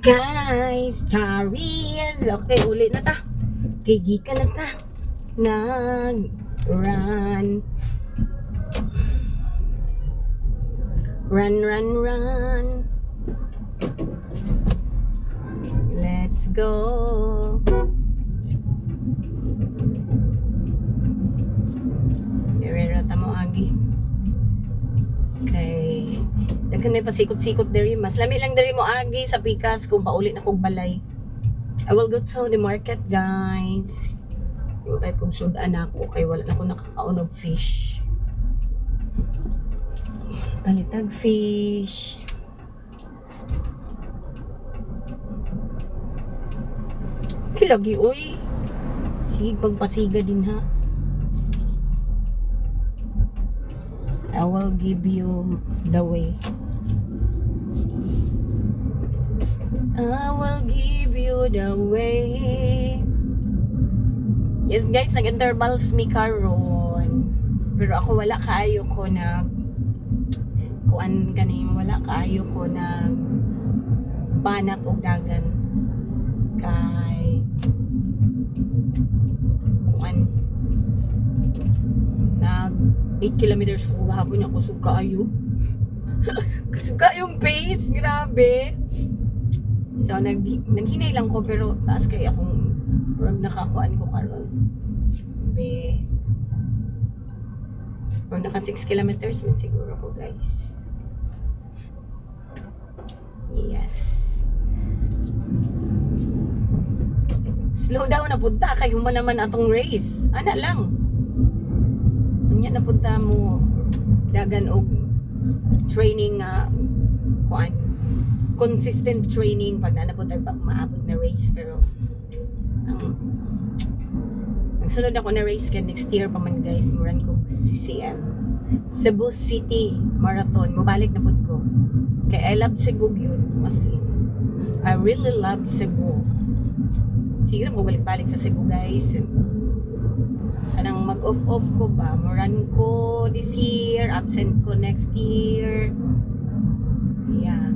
Guys, Charis. Okay, ulit na ta. Kigi ka na ta. Run. Run. Let's go. Direra ta mo agi. Okay. Daghan may pasikot-sikot diri, mas lami lang diri mo agi sa pikas kung paulit na kog balay. I will go to the market, guys. Yung kahit kung sudan ako, kay wala na ako nakakaunog fish. Palitag fish. Kilagi, uy. Sige, pagpasiga din ha. I will give you the way. I will give you the way. Yes guys, nag-intervals mi karon. Pero ako wala kaayo ko na kuan kaning wala kaayo ko na banat og dagan kay kuan nag 8 kilometers ko gahapon ako suga ayo. Suga yung pace, grabe. So naghinay lang ko pero taas kay akong rag nakakuan ko karon. Be. Pag naka 6 kilometers man siguro ko, guys. Yes. Slow down na punta kay human naman atong race. Ana lang. Unya na punta mo dagan og training kuan consistent training pag nanapunta pa maabot na race pero ang sunod ako na race kan next year pa man, guys, muran ko CCM Cebu City Marathon, mubalik na pud ko kay I love Cebu yun, as in I really love Cebu. Sige mo balik sa Cebu, guys. Kanang mag-off ko ba muran ko this year, absent ko next year. Yeah.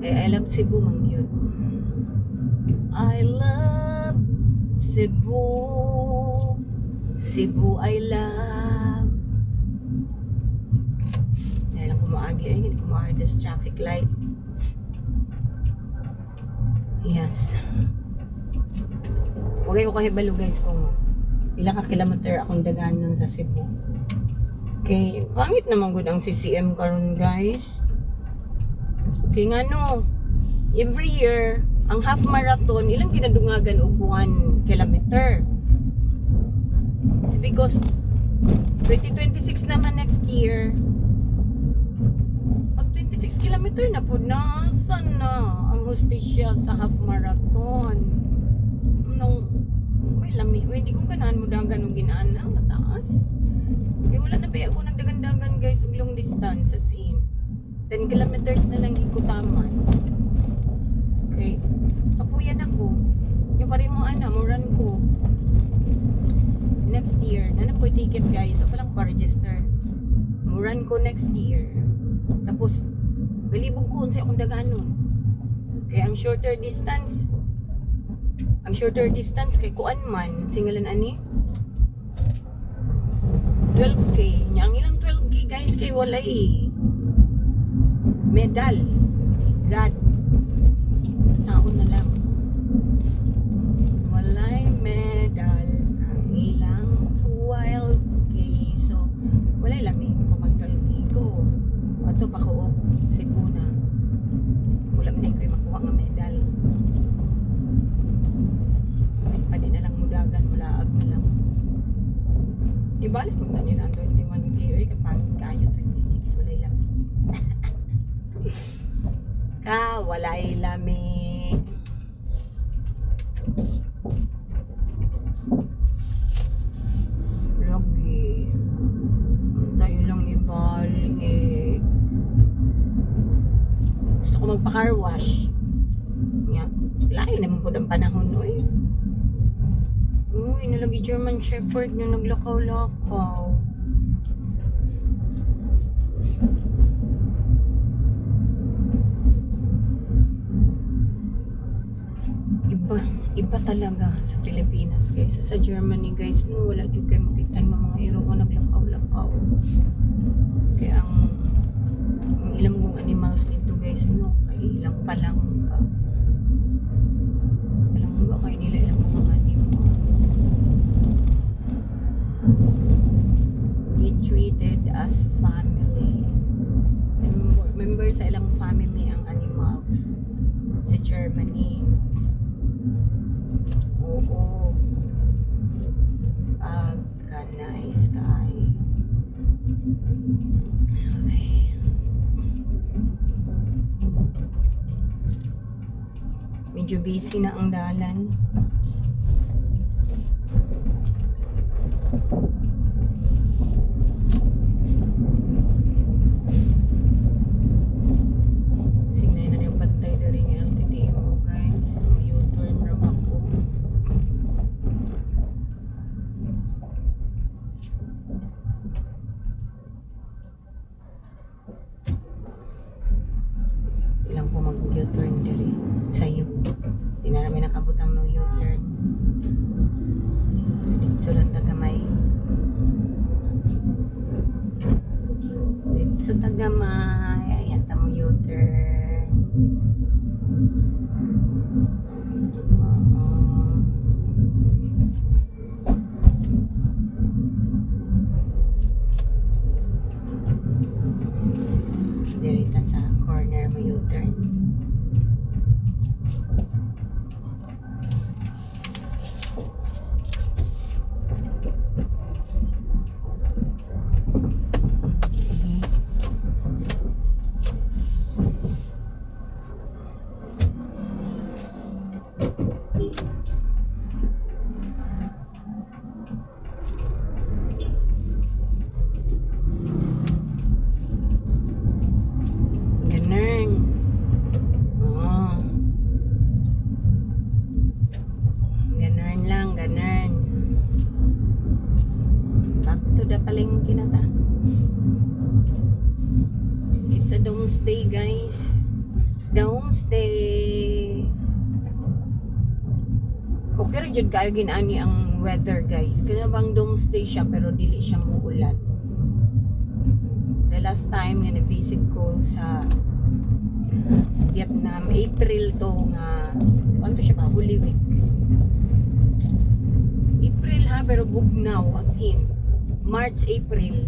I love Cebu man yun. I love Cebu. Cebu I love. Dahil lang kumaagi. Ay, hindi kumaagi this traffic light. Yes. Okay ko kahibalo, guys, kung ilang ka kilometer akong dagan nun sa Cebu. Okay, pangit naman good ang CCM karon, guys. Kaya nga no, every year, ang half marathon, ilang ginadungagan og 1 kilometer. It's because 2026 naman next year. Pag 26 kilometer na po, nasan na ang hostisya sa half marathon? No, may lami. Di kong ganahan mo dagan o ginaan na, mataas. Kaya wala na ba ako nagdagan-dagan, guys, og long distance sa scene. 10 kilometers na lang ikutaman. Okay. Papuyan ako. Yung pareho muran ko. Next year. Nanap ko yung ticket, guys. So palang pa-register. Muran ko next year. Tapos, galibog ko sa akong daganon. Kaya ang shorter distance kay kuan man. Singalan ani? 12K. Ang ilang 12K, guys, kay walay medal. God. Saon na lang. Walay medal. Ang ilang 12K. So, walay lami. Kung mag-12K ko. Wato pa ko. Cebu na. Wala man ko yung makuha ng medal. Pa din na lang mudagan. Mulaag na lang. Ibalik kung ganyan ang 21K. Uy, kapag kayo 26. Walay lami. Walay lami. Lagi. Tayo lang ibalik. Gusto ko magpa-car wash. Yan. Lain naman po ng panahon, uy. Uy, nalagi German Shepherd na naglakaw-lakaw. Iba talaga sa Pilipinas guys. Sa Germany guys, no, wala jud kayo makita ng mga iro nga naglakaw-lakaw. Kaya ang ilang mong animals dito guys, no, kay ilang pa lang ka. Ilang mga kayo nila ilang mga animals. Be treated as family. Member sa ilang family ang animals sa Germany. Oo. Nice guy. Okay. Medyo busy na ang dalan. Signay na yung pantay na rin yung LTTO guys. U-turn na ako. Ilang po mag-U-turn diri sa'yo. Di na namin nakabutang no U-turn. Dito lang tagamay. Dito tagamay. Ayan tamo U-turn. Dirita sa corner mo U-turn. Ganun. Oh. Ganun lang, ganun. Back to the palengke na ta. It's a doomsday guys. Doomsday. Okay rin dyan kayo ginani ang weather guys. Kaya bang doomsday siya pero dili siya muulan. The last time nga na-visit ko sa Vietnam, April to nga, ano siya pa, Holy Week. April ha, pero bugnaw as in. March, April.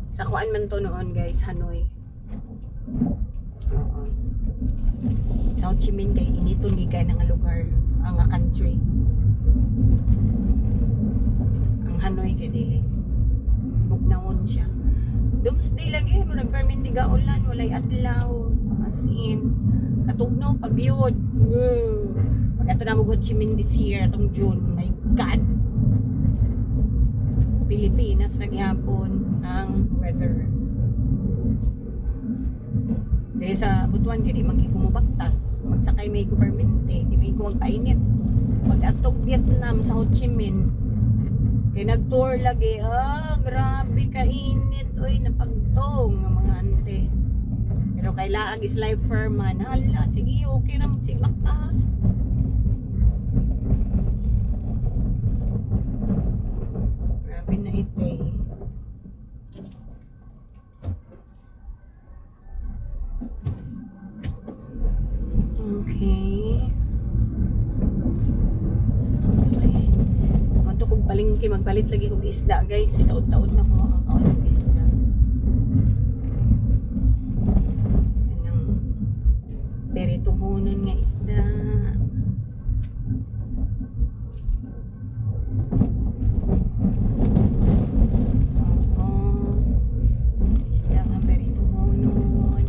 Sa kuan man to noon guys, Hanoi. Oo. Sa Ho Chi Minh kay inito ni kay nga lugar, ang country. Ang Hanoi kay dili. Bugnawon siya. Doomsday lagi mo nagpermindiga ulan, walay adlaw. As in, katugnaw pagyod. Pag ato na mo Ho Chi Minh this year atong June, my God. Pilipinas na gihapon ang weather. Dahil sa Butuan kaya di magkikumubaktas, magsakay may kupermente, di may kumagpainit. Pag atog Vietnam sa Ho Chi Minh, kaya nag-tour lagi, grabe kainit, oy, napagtong ng mga ante. Pero kay laag is life firm man, hala, sige, okay na magsigbaktas. Grabe na ite. Okay. Mato kong palengke, magpalit lagi kong isda guys. Taod-taod na ko makakaon ng isda. Yan ang perituhunon nga isda. Isda nga perituhunon.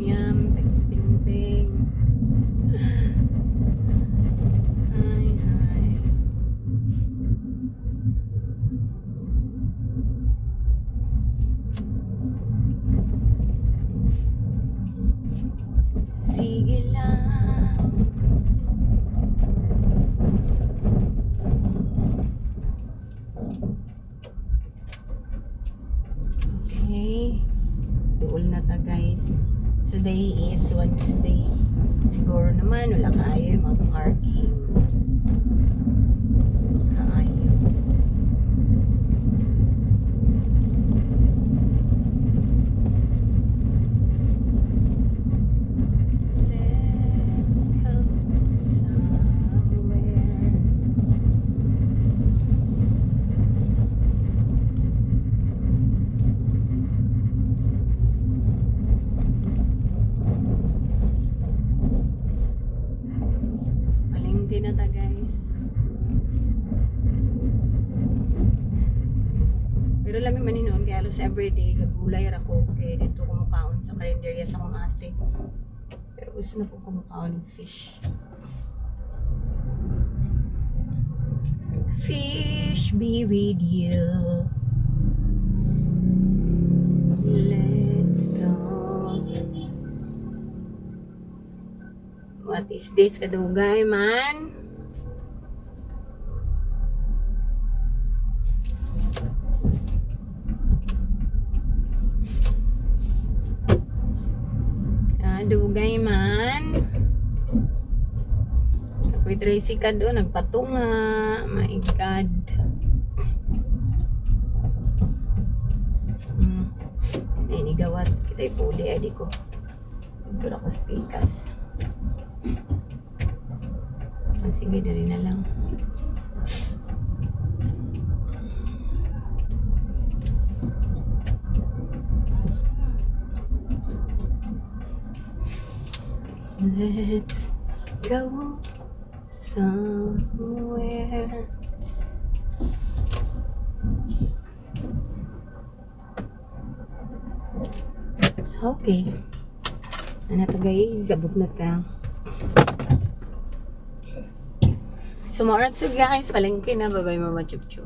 Yum, ping. Hi. Okay. Duol na ta guys. Today is Wednesday. Siguro naman wala kayo mag-parking. Kaayo. Let's go somewhere. Palengke na ta guys. Pero lami man noon kaya halos everyday gagulay ra ko kay dito kumukaon sa karinderya sa mga ate. Pero gusto na po kumukaon ng fish. Fish be with you. Let's go. What is this kadugay man? Kadugay man. Ako'y Tracy ka doon, nagpatunga. My God. Ay, nigawas. Kita'y puli, ay di ko. Ito na ko stikas. Sige, dari na lang. Let's go somewhere. Okay. Ano to guys? Zabot na ta. Sumarat so guys, palengke na. Bye-bye Mama Chup Chup.